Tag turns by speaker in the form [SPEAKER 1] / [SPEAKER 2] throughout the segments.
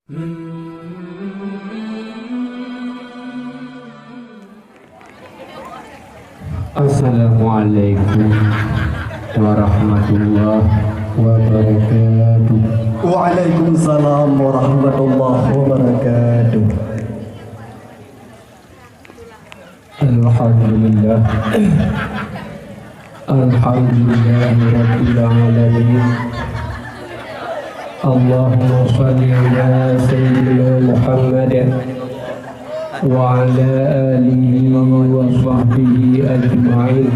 [SPEAKER 1] Assalamualaikum warahmatullahi wabarakatuh.
[SPEAKER 2] Waalaikumsalam warahmatullahi wabarakatuh.
[SPEAKER 1] Alhamdulillah. Alhamdulillahirabbil alamin. Allahumma shalli ala sayyidina Muhammad wa ala alihi wa sahbihi ajma'in.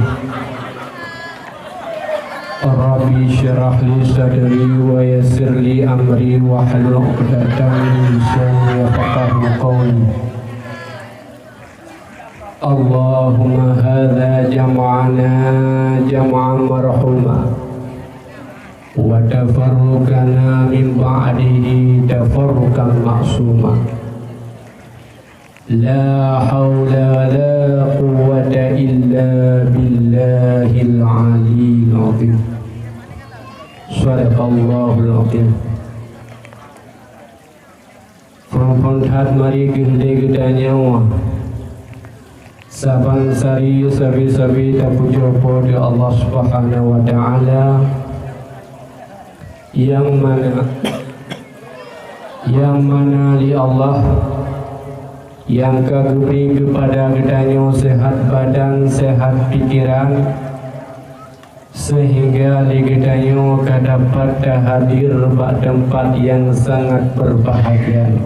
[SPEAKER 1] Rabbi syrah li sadri wa yassir li amri wa hlul 'uqdatam min lisani yafqahu qawli. Allahumma hadza jam'ana jam'an marhuma wa tafarruqana min ba'dihi tafarruqan ma'suma. La hawla la quwwata illa billahil aliyyil azim. Sadaqallahul azim. Perempuan mari gede nyawa saban sari sabi-sabi tapuja pada Allah Subhanahu wa taala yang mana li Allah yang kagumi kepada kedanyo sehat badan, sehat pikiran, sehingga li kedanyo dapat hadir pada tempat yang sangat berbahagia.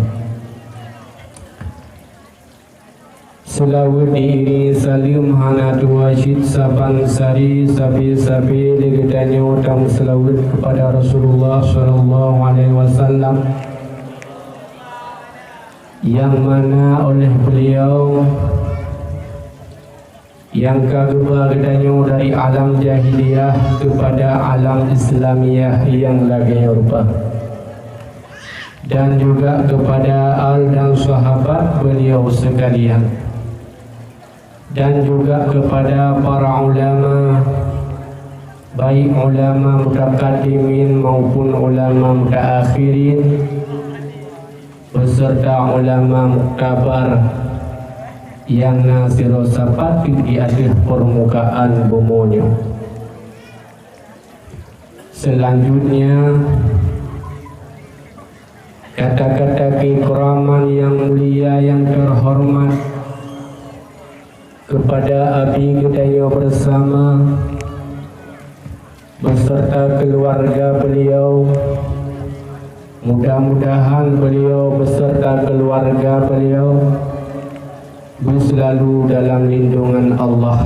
[SPEAKER 1] Selawat diiringi salim hanatu wasyid saban sari sabi-sabi li kedanyo tam selawat kepada Rasulullah sallallahu alaihi wasallam yang mana oleh beliau yang kedanyo dari alam jahiliyah kepada alam Islamiyah yang lagi rubah, dan juga kepada al dan sahabat beliau sekalian, dan juga kepada para ulama, baik ulama mutaqaddimin maupun ulama mutaakhirin, beserta ulama muktabar yang nasiro sapati di atas permukaan bumi. Selanjutnya kata-kata keikraman yang mulia yang terhormat kepada abi kedanyo bersama beserta keluarga beliau. Mudah-mudahan beliau beserta keluarga beliau selalu dalam lindungan Allah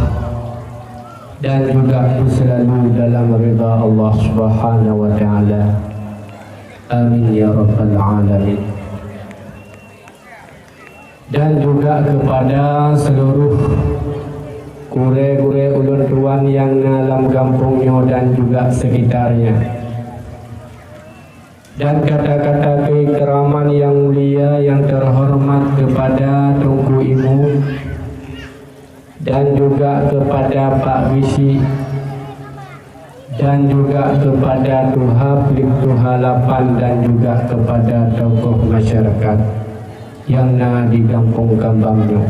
[SPEAKER 1] dan juga selalu dalam ridha Allah Subhanahu wa taala. Amin ya rabbal alamin. Dan juga kepada seluruh kure-kure ulun tuan yang dalam kampungnya dan juga sekitarnya. Dan kata-kata keikraman yang mulia yang terhormat kepada Tunku Ibu dan juga kepada Pak Wisi dan juga kepada Tuhab Tuha 8 dan juga kepada tokoh masyarakat yang di kampung Kambangnya.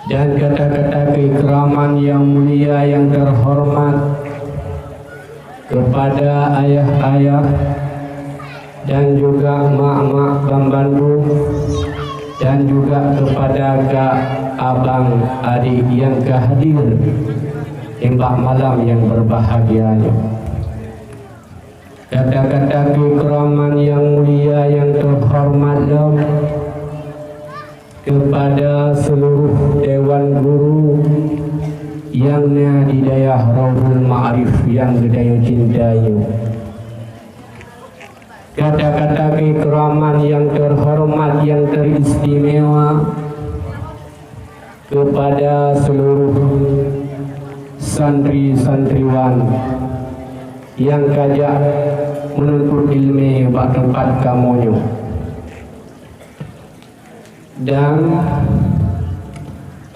[SPEAKER 1] Dan kata-kata keikraman yang mulia yang terhormat kepada ayah-ayah dan juga mak-mak Bandung dan juga kepada kak abang adik yang kehadir impak malam yang berbahagianya. Kata-kata keikraman yang mulia yang terhormat kepada seluruh dewan guru yang di daerah Raudhul Ma'arif yang kedayo cintayu. Kata-kata keikraman yang terhormat yang teristimewa kepada seluruh santri-santriwan yang kajak menuntut ilmu pada tempat kamunya. Dan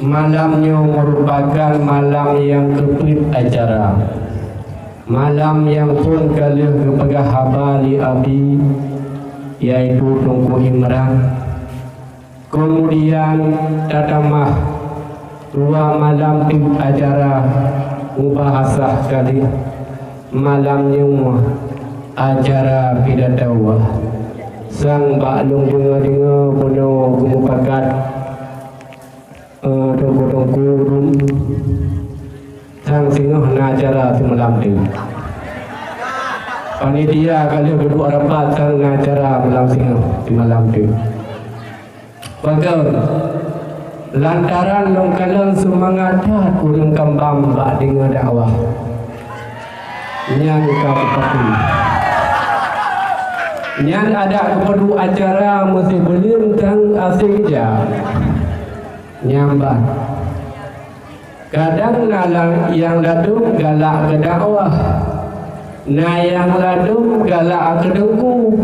[SPEAKER 1] malamnya merupakan malam yang keplit acara, malam yang pun kalih kepegah habali abi yaitu Tunku Imran. Kemudian tatamah 2 malam di acara mubahasah sekali. Malamnya acara pidatawah. Sang baklung dengar-dengar penuh kemupakat tungku-tungku sang singoh na acara semalam tu. Panitia kalau duduk rapat sang na acara malam singoh semalam tu. Bagus. Lantaran longkalan semangat kurang kambam bak dengar dakwah. Nyan kapati. Nyan ada keperlu acara mesti belum tang asing je. Nyambat. Kadang nalang yang ladung galak ke dakwah. Nah yang ladung galak ke dengku.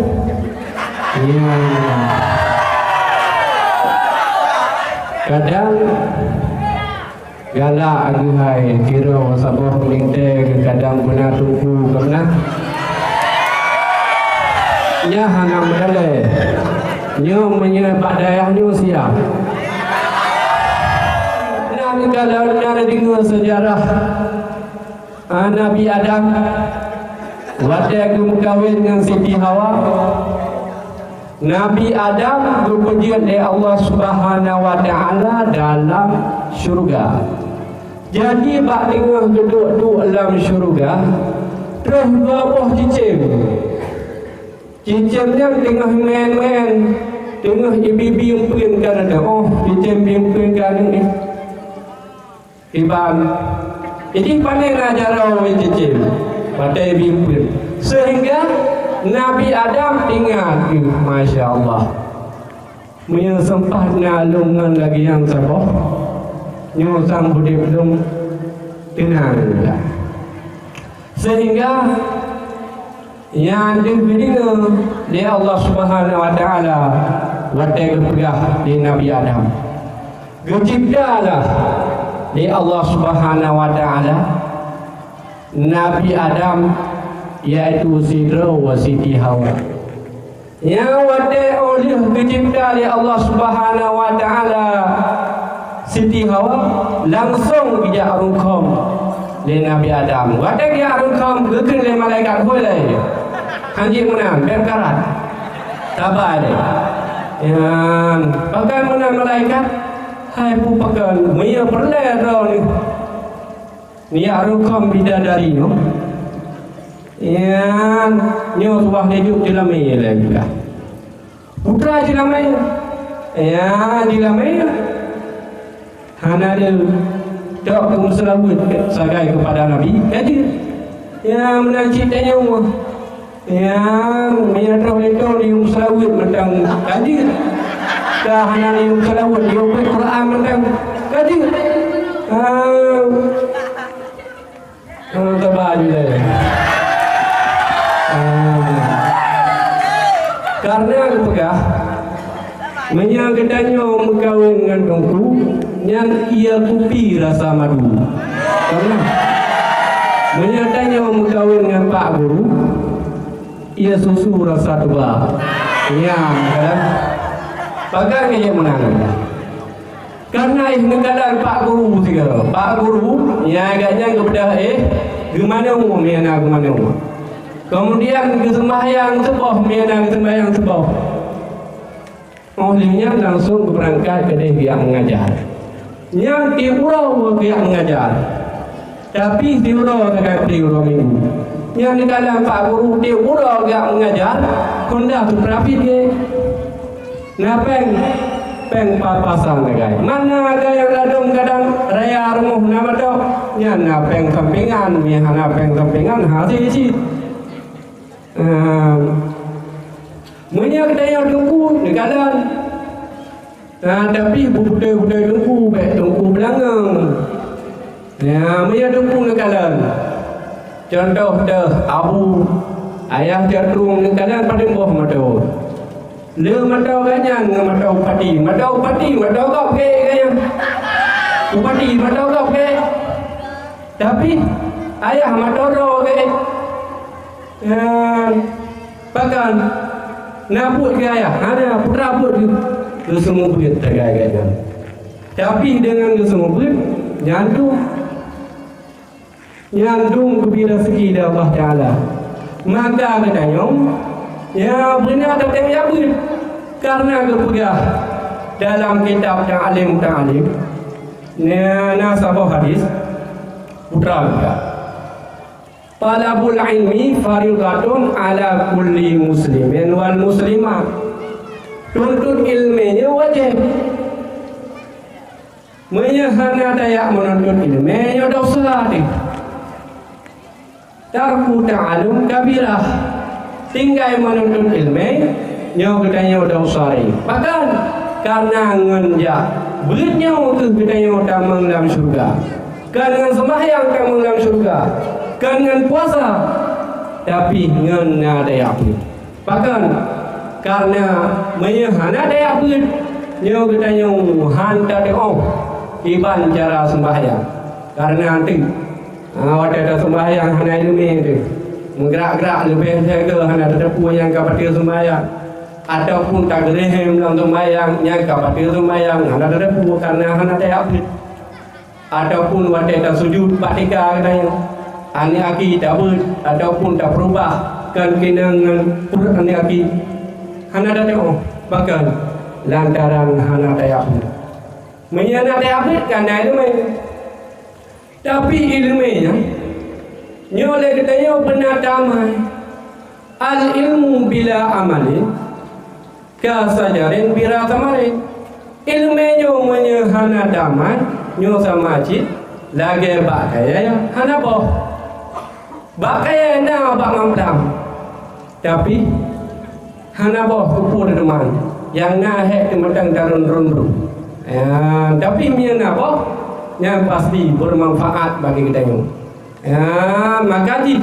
[SPEAKER 1] Kadang galak aguhai kira sabah melintang kadang benar tunggu kerana nya hana medale nya menyebab dayahnya siap. Nabi kalau nak dengar sejarah Nabi Adam waktu kahwin dengan Siti Hawa. Nabi Adam berpujian oleh Allah Subhanahu wa taala dalam syurga. Jadi bak dengar duduk dalam syurga, terus bawah cicim. Cicimnya tengah main-main, tengah ibi-ibi umpin kan ada. Oh, cicim umpin kan ni. Ibam. Jadi pandai ngajar orang cicim. Pandai ibi umpin. Sehingga Nabi Adam ingat, Masya Allah, punya sempat nalungan lagi yang sabah, nyusang budi belum tenang. Sehingga yang diberikan di Allah Subhanahu wa taala waktu kepegah di Nabi Adam. Geciptalah di Allah Subhanahu wa taala Nabi Adam yaitu Sidra wa Siti Hawa. Yang waktu oleh dicipta oleh Allah Subhanahu wa taala Siti Hawa langsung bijak rukam oleh Nabi Adam. Waktu dia rukam gekin oleh malaikat boleh. Hanji menang berkarat. Sabar dia. Yang bagaimana malaikat? Hai pupakan, dia pernah ni. Ni rukam bidadari no. Yang nyo suah hidup di lamai lagi lah. Putra di lamai. Ya di lamai. Hana dia dok kemuselawut sagai kepada Nabi. Jadi yang menancitanya umur. Yang menyerah itu di muselawut mentang kaji. Dah hana di muselawut di Quran mentang kaji. Sabar je. Karena kepegah menyangkatnya berkahwin dengan Tunku yang ia kupi rasa madu. Karena menyangkatnya berkahwin dengan Pak Guru ia susu rasa tuba. Ya, kan? Bagaimana dia menang? Karena negara Pak Guru segala. Pak Guru yang agaknya kepada gimana umum ya nak gimana umum. Kemudian kesembahyang sebah, miana kesembahyang sebah. Olehnya langsung berangkat ke dia mengajar. Yang diurau dia mengajar. Tapi diurau dekat diurau minggu. Yang di dalam Pak Guru diurau dia mengajar. Kondak tu berapi dia. Napeng peng papasan dekat. Mana ada yang ladung kadang raya rumah nama tu. Yang napeng sampingan, yang napeng sampingan hasil isi. Mereka kedai tungku negalan. Tapi budaya tungku baik tungku belakang. Mereka tungku negalan. Contoh dah abu ayah jatuh negalan pada bawah mata. Le mata ganyan mata upati, mata kau ke ganyan. Upati mata kau ke. Tapi ayah mata ro ke. Bahkan Naput gaya, ada putra put ke semua berit tergaya-gaya. Tapi dengan ke semua berit nyandung kepada segi Allah Ta'ala. Maka katanya ya benar tentang ya berit karena kepegah dalam kitab Ta'alim nasabah hadis putra juga. Talabul ilmi faridatun ala kulli muslimin wal muslimah. Tuntut ilminya wajib. Menyahana dayak menuntut ilminya dosa dia. Tarku ta'alum kabirah. Tinggal menuntut ilmi nyo katanya dosa dia. Bahkan karena ngenjak beritnya untuk katanya tamang dalam surga. Karena sembahyang tamang dalam surga. Kan dengan puasa tapi dengan daya berit. Bahkan karena menyahana daya berit nyo katanya hantar iban cara sembahyang. Karena nanti waktu ada sembahyang hana ilmi itu menggerak-gerak lebih jaga hana tetapu yang kapatir sembahyang ataupun tak gerehem dalam sembahyang yang kapatir sembahyang hana tetapu karena hana daya berit. Ataupun waktu ada sujud batika katanya ani aki tak ber ataupun tak berubah kan kena dengan purut ani aki hana datang bahkan lantaran hana daya menyana daya karena ilmu tapi ilmunya nyoleh katanya benar damai al ilmu bila amali kasajarin bila tamarin ilmunya menyana damai nyo sama cik lagi bak kaya hana boh bak kaya na bak mampram tapi hana boh kupur teman yang nahek tematang darun rundu tapi miana boh yang pasti bermanfaat bagi kita yang maka di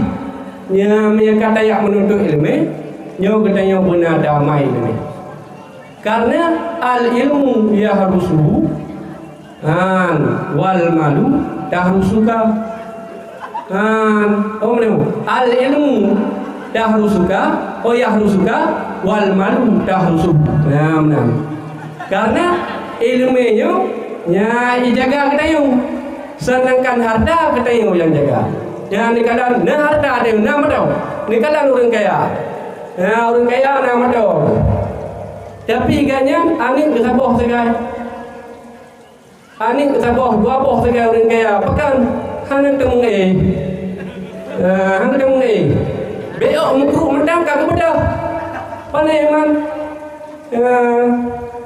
[SPEAKER 1] yang kata yang menuntut ilmu nyo kita yang benar damai ilmu karena al ilmu ya harus wal malu tahrusuka al ilmu tahrusuka yahrusuka wal malu tahrusuk. Karena ilmunya nya dijaga kita yung sedangkan harta kita yung yang jaga. Yang dikatakan na harta ada yung nama tau. Dikatakan orang kaya. Orang kaya nama tau. Tapi iganya angin kesaboh segai. Ani kesaboh dua boh segai orang kaya. Pekan hana temu hana temu beok mukru mendang kagak bedah. Panai man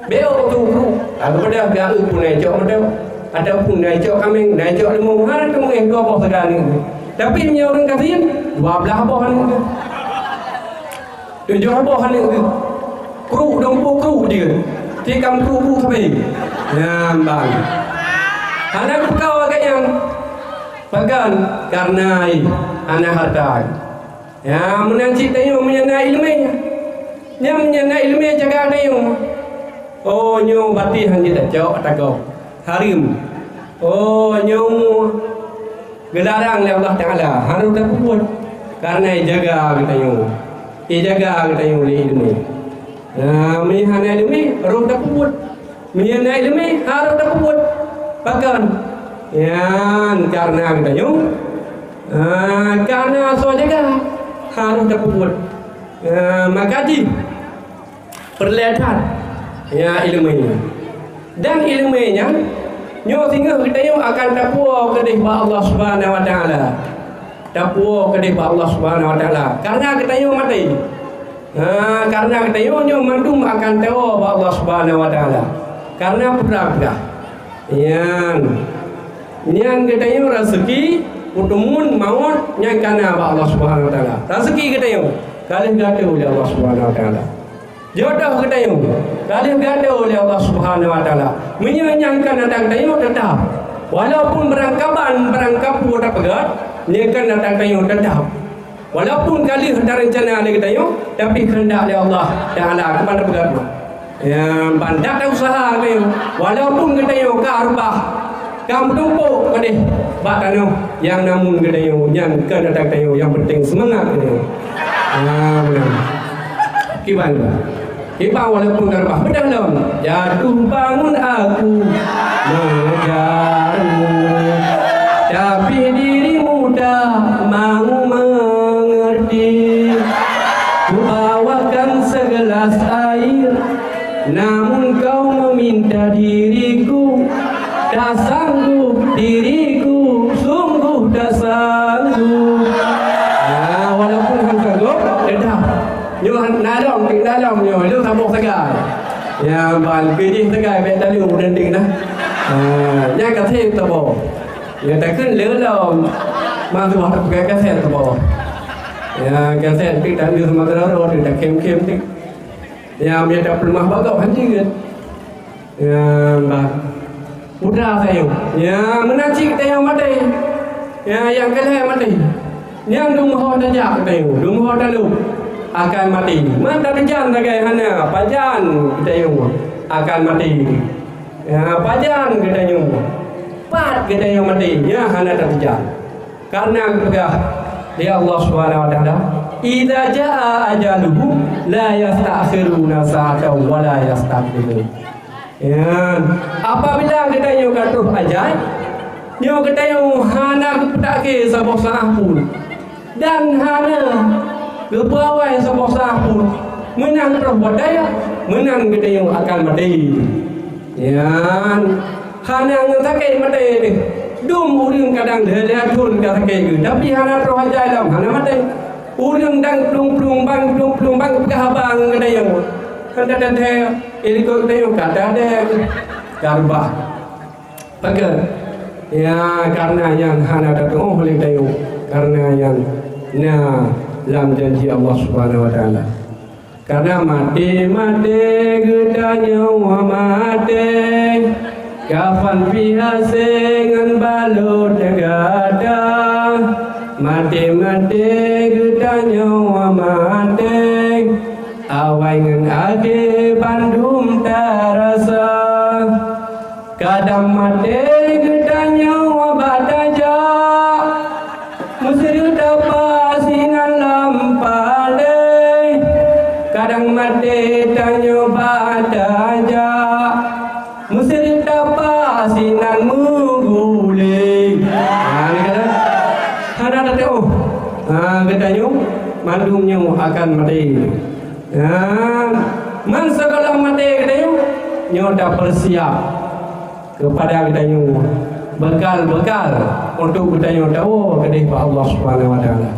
[SPEAKER 1] beok tu mukru kagak bedah gak pun najok bedah. Ataupun najok kambing najok lembu hana temu dua boh segai ni. Tapi punya orang kasihan 12 boh ni. 7 boh ni. Kru dompo kru dia. Tikam kru sampai. Bang. Hana kau agak yang bagan karena anak harta. Ya menanci tayo menyana ilmunya. Nya menyana ilmu jaga tayo. Oh nyo bati hanji tak jauh takau. Harim. Oh nyo gelarang oleh Allah Taala harus dapat karena jaga tayo. Jaga tayo ilmu. Menyana ilmu harus dapat. Menyana ilmu harus dapat. Bahkan karena tayo karena so jaga harus dapat makaji perlihatkan ilmunya dan ilmunya nyo sehingga kita akan takwa kepada Allah Subhanahu wa taala. Takwa kepada Allah Subhanahu wa taala karena kita mati. Karena kita nyo mandum akan takwa Allah Subhanahu wa taala. Karena berapa yang kita rezeki utumun maut yang karena Allah Subhanahu wa taala. Rezeki kita kali gade oleh Allah Subhanahu wa taala. Jodoh kita kali gade oleh Allah Subhanahu wa taala. Menyayangkan datang tayo tetap. Walaupun berangkapan berangkap udah pegat, dia kan datang tayo tetap. Walaupun kali hendak rencana oleh kita tapi kehendak oleh Allah Taala kepada pegat. Bandak tak usaha tayo. Walaupun kita ka arbah kamu tumpuk pada bakano yang namun kita yang kan datang tayo yang penting semangat kita. Gimana? Kita walaupun gerbah berdalam, jatuh bangun aku mengejarmu, tapi dirimu tak mau mengerti. Ku bawakan segelas air, namun kau meminta diriku. Tak sanggup diriku, sungguh tak sanggup. Walaupun kan sanggup, dah. Nyo nadong di dalam nyo lu sabuk segai. Ya ban pilih segai bet tadi udah ding dah. Nya ka the to bo. Ya ta kun le lo ma tu ha ka the to bo. Ya ka the ti ta lu sama ro ti ta kem ti. Ya mi ta rumah bagau han ji get. Ya ba. Udah saya. Ya menacik tayang mati. Ya yang kele mati. Yang dum ho ta jak tayu, dum ho ta lu akan mati. Mata pejan tagai hana pajan kita yung akan mati. Ya pajan kita yung pat kita yung mati. Ya hana terpejan. Karena pegah di Allah Subhanahu wa taala, idza jaa ajaluhu la yasta'khiruna sa'atan wa la yastaqdimun. Ya, apabila kita yung katuh ajal, yung kita yung hana kepetake sabok saah pun. Dan hana kepawai sabok saah pun menang perbuat daya, menang kita yang akan mati. Ya, hana ngetakai mati ni. Dum urang kadang dah tun katakai, tapi hana roh ajal hana mati. Urang dang plung bang pegah kita yang kata dah ilikot kita yang kata dah garbah. Pakai. Ya, karena yang hana datang oleh kita yang karena yang dalam janji Allah Subhanahu wa taala. Karena mati kita nyawa mati, kafan biasa dengan balut negada. Mati kita nyawa mati, awai dengan ade bandum terasa. Kadang mati kita nyawa bataja, musir dapat sinan lampale. Kadang mati tanya bataja, musir dapat sinan mugule. Ni kata, ada tahu. Katanya mandungnya akan mati. Man segala mati katanya, nyo dah bersiap kepada katanya bekal untuk katanya tahu kepada Allah Subhanahu wa taala.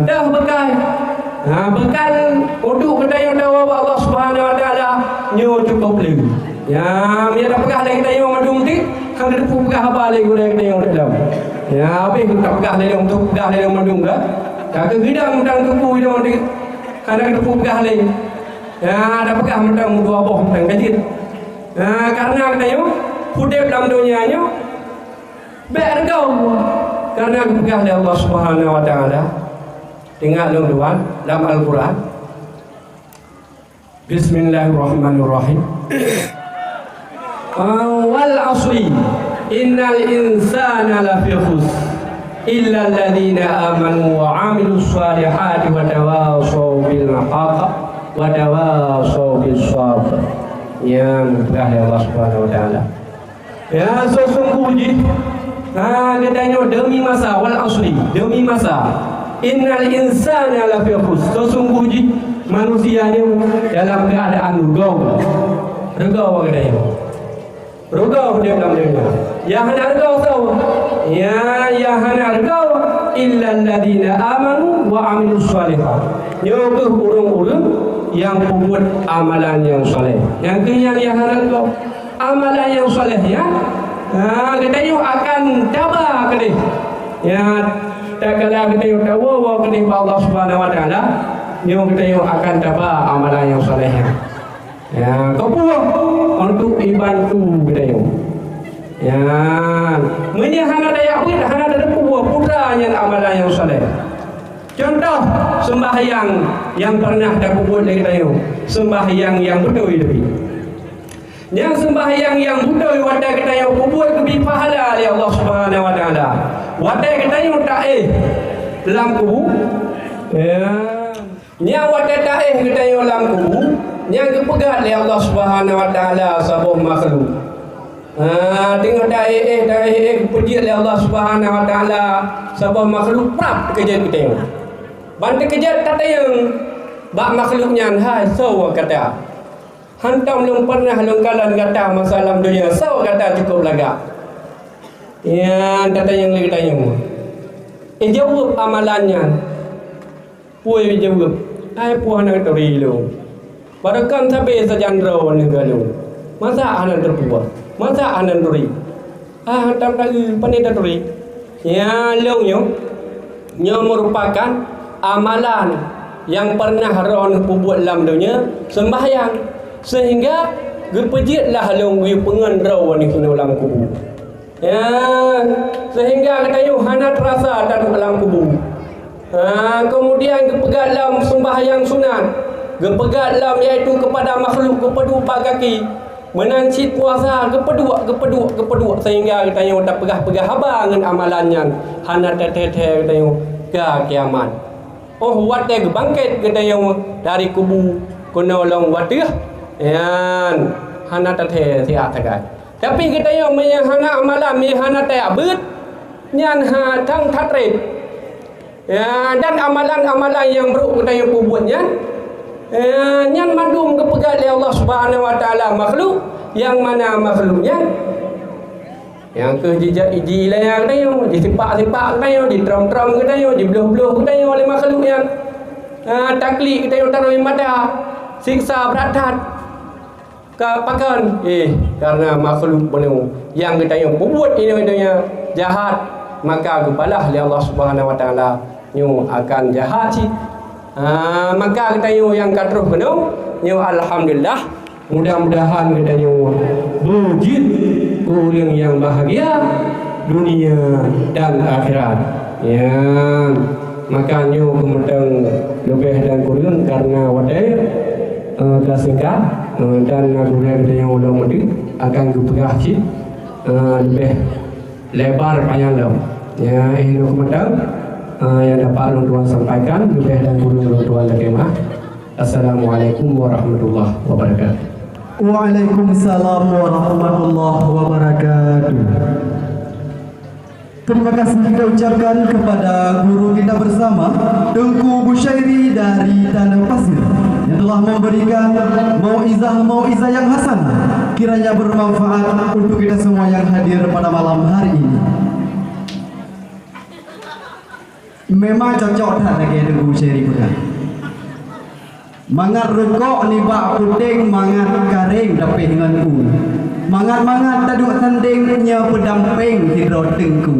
[SPEAKER 1] Dah bekal. Bekal untuk katanya tahu Allah Subhanahu wa taala nyo cukup lagi. Ya, dia dah pegah lagi katanya mandung ti, hang ada pegah apa lagi katanya dalam. Ya, habis tak pegah lagi untuk pegah lagi mandung dah. Kak gedang tang kupu itu nanti kada kita pegah lagi. Ya, ada pegah mentang dua boh mentang kecil. Karena katanya hidup dalam dunianya bergau karena pegah oleh Allah Subhanahu wa taala. Tengok tuan dalam Al-Quran. Bismillahirrahmanirrahim. Wal 'asri innal insana lafi khusr illa alladhina amanu wa 'amilus solihati wa tawashaw bil haqqi wa tawashaw bis sabr. Yang pegah oleh Allah Subhanahu wa taala. Ya, sesungguhnya katanya demi masa wal asri, demi masa innal insana lafi khusr, sesungguhnya manusianya dalam keadaan rugi katanya. Rugi dia dalam dunia. Yang hana rugi tahu. Ya hana rugi illa alladhina amanu wa amilus solihat. Nyokuh urang-urang yang membuat amalan yang soleh. Yang yang hana rugi amalan yang soleh ya. Katanya akan dapat katanya. Ya, tak kala katanya tahu katanya Allah Subhanahu wa taala, yang katanya akan dapat amalan yang soleh. Ya, kau untuk ibantu katanya. Ya, menya hana daya pun hana ada putra yang amalan yang soleh. Contoh sembahyang yang pernah dapat katanya, sembahyang yang betul itu. Yang sembahyang yang betul wadah kita yang buat lebih pahala oleh Allah Subhanahu wa taala. Wadah kita yang tak dalam kubur. Ya. Yang watataih kita yang lampu, yang kepegat oleh Allah Subhanahu Wa Taala sabuk makhluk. Tengok daih kepegat oleh Allah Subhanahu Wa Taala sabuk makhluk prap kerja kita yang. Bantu kerja kata yang bak makhluknya hai so kata. Hantam belum pernah longkalan kata masalah dunia so kata cukup lagak. Ya kata yang lagi tanya. Jawab amalannya. Puai jawab. Ai puan nak tori lu. Barakan sampai sajandro negalo. Masa anan terpuas. Masa anan tori. Hantam lagi panita tori. Ya long nyo merupakan amalan yang pernah ron buat dalam dunia sembahyang sehingga gepejitlah long wi pengen raw ni kena dalam kubur. Ya, sehingga katanya hana terasa tak dalam kubur. Kemudian gepegat dalam sembahyang sunat, gepegat dalam iaitu kepada makhluk kepada kaki, menanci puasa gepeduk sehingga katanya tak pegah-pegah habang dengan amalannya hana teteh katanya ke kiamat. Oh wat dia bangkit katanya dari kubur kena long watih. Yan hana teteh siap tagai. Tapi katanya hana amalan hana tak abut nyan ha tang tatrib. Ya, dan amalan-amalan yang buruk kita yang buatnya yang mandum kepegat oleh Allah Subhanahu Wa Taala makhluk yang mana makhluknya yang ke iji layar kita yang disipak-sipak kita yang ditrom-trom kita yang dibeluh-beluh kita yang oleh makhluk yang taklik kita yang taruh mata siksa beratat kapakan karena makhluk penuh yang kita yang buat ini jahat maka kebalah oleh Allah Subhanahu Wa Taala nyu akan jahat sih. Maka kita yang katruh penuh nyu alhamdulillah mudah-mudahan kita wujud orang yang bahagia dunia dan akhirat. Ya, maka nyu kemudian lebih dan kurun karena wadai kasingkat dan guna kita yang ulang mudi akan gupegah sih lebih lebar panjang dah. Ya, ini kemudian yang dapat orang tua sampaikan lebih dan kurun orang tua terima. Assalamualaikum warahmatullahi wabarakatuh.
[SPEAKER 2] Waalaikumsalam warahmatullahi wabarakatuh. Terima kasih kita ucapkan kepada guru kita bersama Tengku Bushairi dari Tanah Pasir yang telah memberikan mauizah yang hasan, kiranya bermanfaat untuk kita semua yang hadir pada malam hari ini. Memang cocok tak lagi Tengku Bushairi bukan? Mangat rukuk ni bak puting, mangat karing dapih dengan ku. Mangat-mangat taduk tandingnya pedamping hidro tengku.